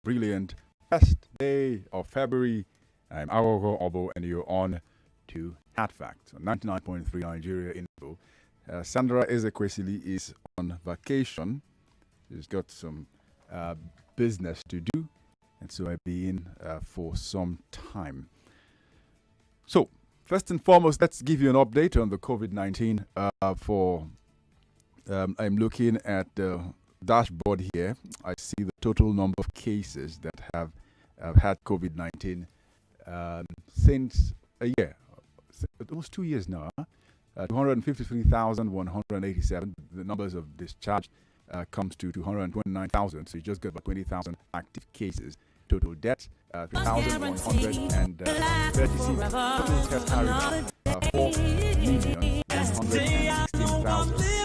brilliant first day of February. I'm Awogo Obo, and you're on to Hat Facts on 99.3 Nigeria Info. Sandra Ezekwesili is on vacation. She's got some business to do, and so I'll be in for some time. So, first and foremost, let's give you an update on the COVID-19. I'm looking at the dashboard here. I see the total number of cases that have had COVID-19 since a year, almost 2 years now. 253,187. The numbers of discharge comes to 229,000. So you just got about 20,000 active cases. Total deaths, 3,136. Total tests carried out, 4,116,000.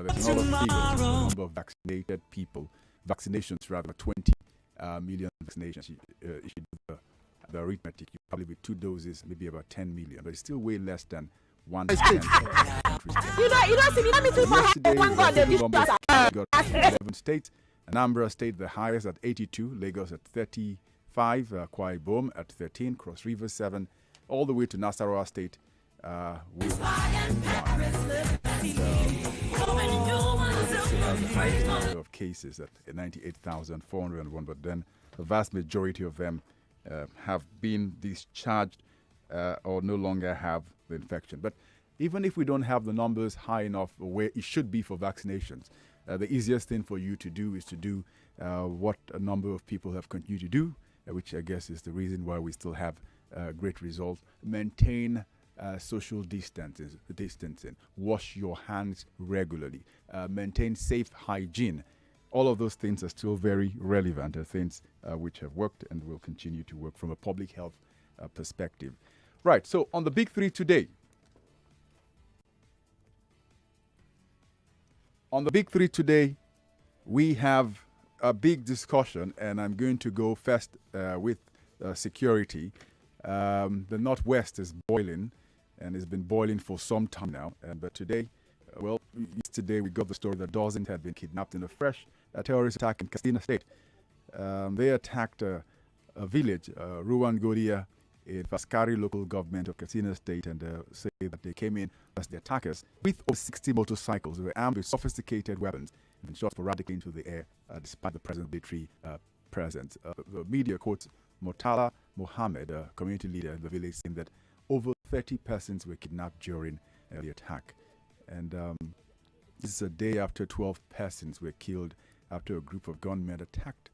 There's another figure, the number of vaccinated people, vaccinations rather, 20 million vaccinations. You should do the arithmetic. You probably with 2 doses, maybe about 10 million, but it's still way less than 1%. Yesterday, got 11 states. Anambra State the highest at 82, Lagos at 35, Akwa Ibom at 13, Cross River 7, all the way to Nasarawa State with 1. Have the highest number of cases at 98,401, but then the vast majority of them have been discharged or no longer have the infection. But even if we don't have the numbers high enough where it should be for vaccinations, the easiest thing for you to do is to do what a number of people have continued to do, which I guess is the reason why we still have great results. Maintain social distancing, wash your hands regularly, maintain safe hygiene. All of those things are still very relevant, things which have worked and will continue to work from a public health perspective. Right, so on the big three today, we have a big discussion, and I'm going to go first with security. The Northwest is boiling, and it's been boiling for some time now. But today, yesterday we got the story that dozens had been kidnapped in a fresh terrorist attack in Katsina State. They attacked a village, Ruwangodia, in Faskari local government of Katsina State, and say that they came in as the attackers with over 60 motorcycles. They were armed with sophisticated weapons and been shot sporadically into the air despite the present military presence. The media quotes Murtala Mohammed, a community leader in the village, saying that over 30 persons were kidnapped during the attack. And this is a day after 12 persons were killed after a group of gunmen attacked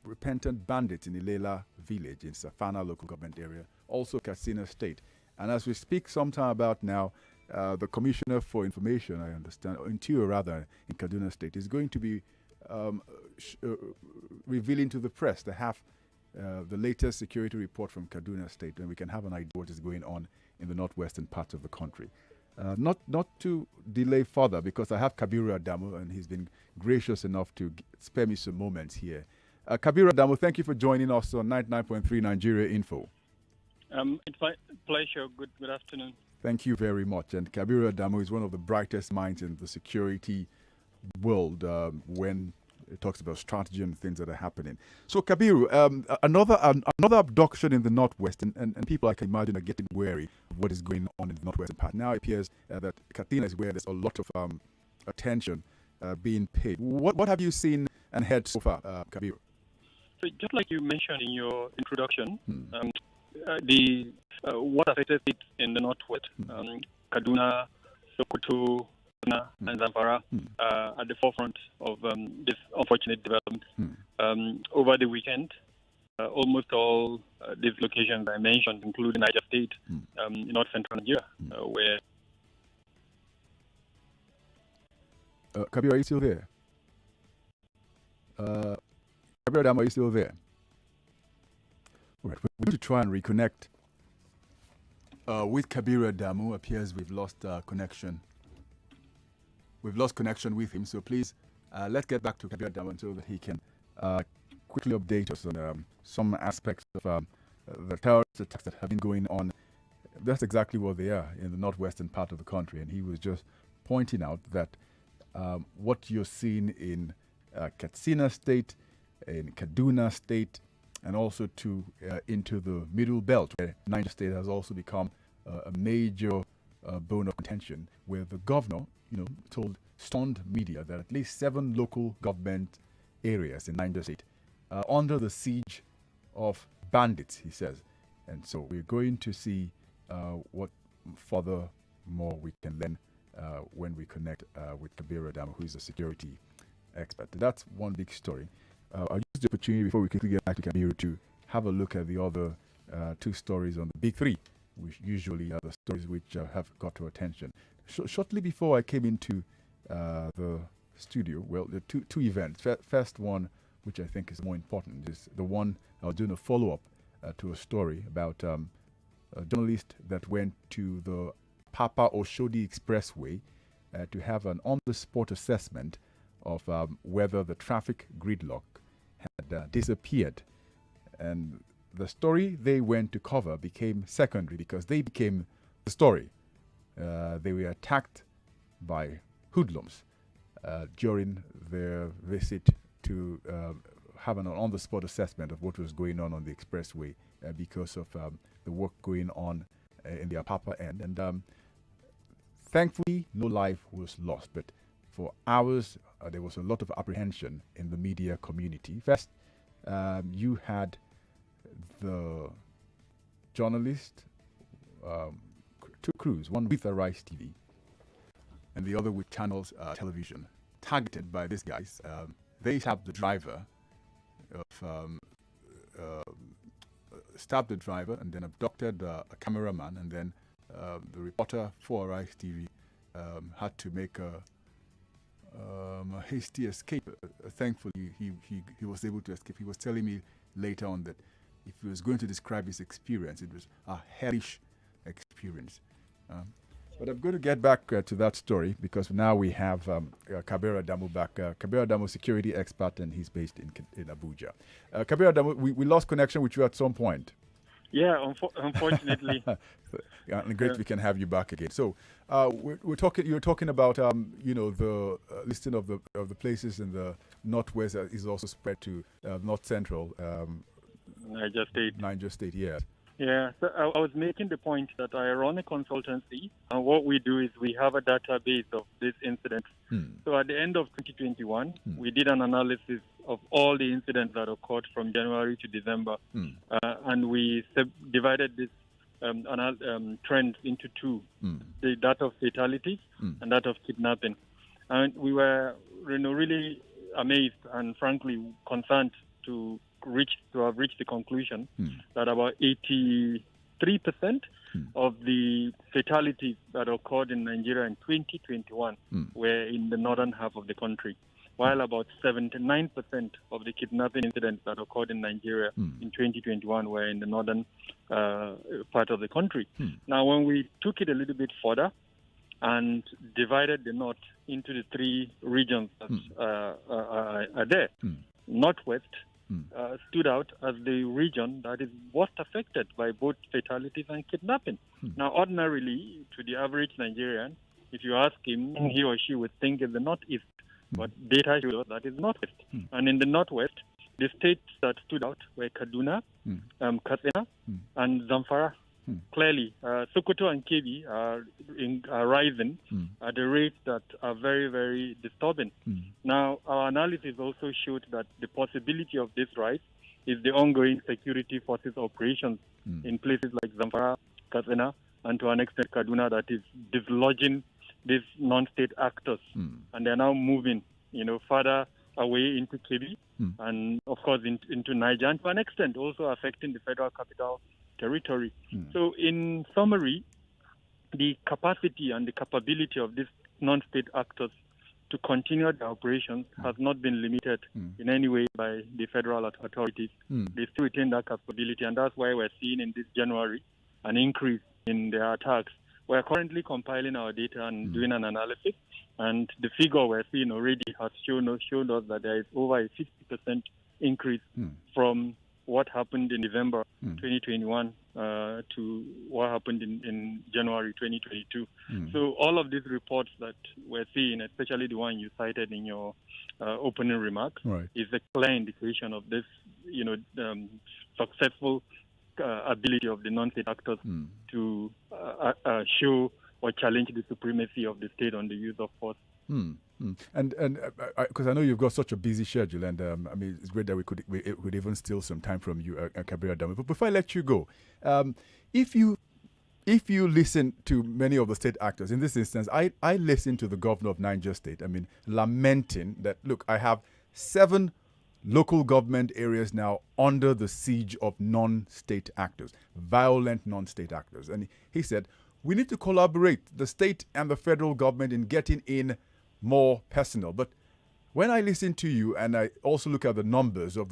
repentant bandits in Ilela village in Safana local government area, also Katsina State. And as we speak sometime about now, the Commissioner for Information, I understand, or Interior rather, in Kaduna State, is going to be revealing to the press the latest security report from Kaduna State, and we can have an idea what is going on in the northwestern part of the country. Not to delay further, because I have Kabiru Adamu, and he's been gracious enough to spare me some moments here. Kabiru Adamu, thank you for joining us on 99.3 Nigeria Info. It's my pleasure. Good afternoon. Thank you very much. And Kabiru Adamu is one of the brightest minds in the security world when it talks about strategy and things that are happening. So, Kabiru, another abduction in the Northwest, and people, I can imagine, are getting wary of what is going on in the Northwestern part. Now it appears that Katsina is where there's a lot of attention being paid. What have you seen and heard so far, Kabiru? So, just like you mentioned in your introduction, what affected it in the Northwest, Kaduna, Sokoto, and Zamfara at the forefront of this unfortunate development. Over the weekend, almost all these locations I mentioned, including Niger State, in North Central Nigeria, where... Kabir, are you still there? Kabir Adam, are you still there? All right, we're going to try and reconnect with Kabir Adamu. Appears we've lost connection. We've lost connection with him, so please let's get back to Kabir Adamu so that he can quickly update us on some aspects of the terrorist attacks that have been going on. That's exactly what they are in the northwestern part of the country, and he was just pointing out that what you're seeing in Katsina State in Kaduna State, and also to into the Middle Belt, where Niger State has also become a major bone of contention, where the governor, told stunned media that at least 7 local government areas in Niger State are under the siege of bandits, he says. And so we're going to see what further more we can learn when we connect with Kabir Adamu, who is a security expert. That's one big story. I'll use the opportunity before we quickly get back to Kabir to have a look at the other 2 stories on the big 3, which usually are the stories which have got our attention. Shortly before I came into the studio, well, there are two events. First one, which I think is more important, is the one I was doing a follow-up to a story about a journalist that went to the Papa Oshodi Expressway to have an on-the-spot assessment of whether the traffic gridlock had disappeared. And the story they went to cover became secondary because they became the story. They were attacked by hoodlums during their visit to have an on-the-spot assessment of what was going on the expressway because of the work going on in the Apapa end. And thankfully, no life was lost. But for hours, there was a lot of apprehension in the media community. First, you had the journalist, 2 crews, one with Arise TV and the other with Channels Television, targeted by these guys. They stabbed the driver and then abducted a cameraman, and then the reporter for Arise TV had to make a hasty escape. Thankfully, he was able to escape. He was telling me later on that if he was going to describe his experience, it was a hellish experience. But I'm going to get back to that story because now we have Kabir Adamu back. Kabir Adamu, security expert, and he's based in Abuja. Kabir Adamu, we lost connection with you at some point. Yeah, unfortunately. Great, we can have you back again. So we're talking. You're talking about the listing of the places in the northwest is also spread to north central. Niger State, yes. Yeah, so I was making the point that I run a consultancy, and what we do is we have a database of these incidents. So at the end of 2021, we did an analysis of all the incidents that occurred from January to December, and we divided this trends into 2, that of fatalities and that of kidnapping. And we were really amazed and frankly concerned to have reached the conclusion that about 83% of the fatalities that occurred in Nigeria in 2021 were in the northern half of the country, while about 79% of the kidnapping incidents that occurred in Nigeria in 2021 were in the northern part of the country. Now, when we took it a little bit further and divided the north into the 3 regions that are there, Northwest stood out as the region that is worst affected by both fatalities and kidnapping. Now, ordinarily, to the average Nigerian, if you ask him, he or she would think it's the Northeast, but data shows us that is Northwest. And in the Northwest, the states that stood out were Kaduna, Katsina, and Zamfara. Clearly, Sokoto and Kebbi are rising at a rate that are very, very disturbing. Now, our analysis also showed that the possibility of this rise is the ongoing security forces operations in places like Zamfara, Katsina, and to an extent Kaduna that is dislodging these non-state actors. And they're now moving, further away into Kebbi and, of course, into Niger, and to an extent also affecting the Federal Capital Territory. So in summary, the capacity and the capability of these non-state actors to continue their operations has not been limited in any way by the federal authorities. They still retain that capability, and that's why we're seeing in this January an increase in their attacks. We're currently compiling our data and doing an analysis, and the figure we're seeing already has shown us that there is over a 50% increase from what happened happened in November 2021 to what happened in January 2022. So all of these reports that we're seeing, especially the one you cited in your opening remarks, is a clear indication of this, successful ability of the non-state actors to show or challenge the supremacy of the state on the use of force. And because I know you've got such a busy schedule, and I mean, it's great that we could even steal some time from you, Kabir Adamu. But before I let you go, if you listen to many of the state actors, in this instance, I listened to the governor of Niger State, I mean, lamenting that, look, I have 7 local government areas now under the siege of non-state actors, violent non-state actors. And he said, we need to collaborate, the state and the federal government, in getting in more personnel. But when I listen to you and I also look at the numbers of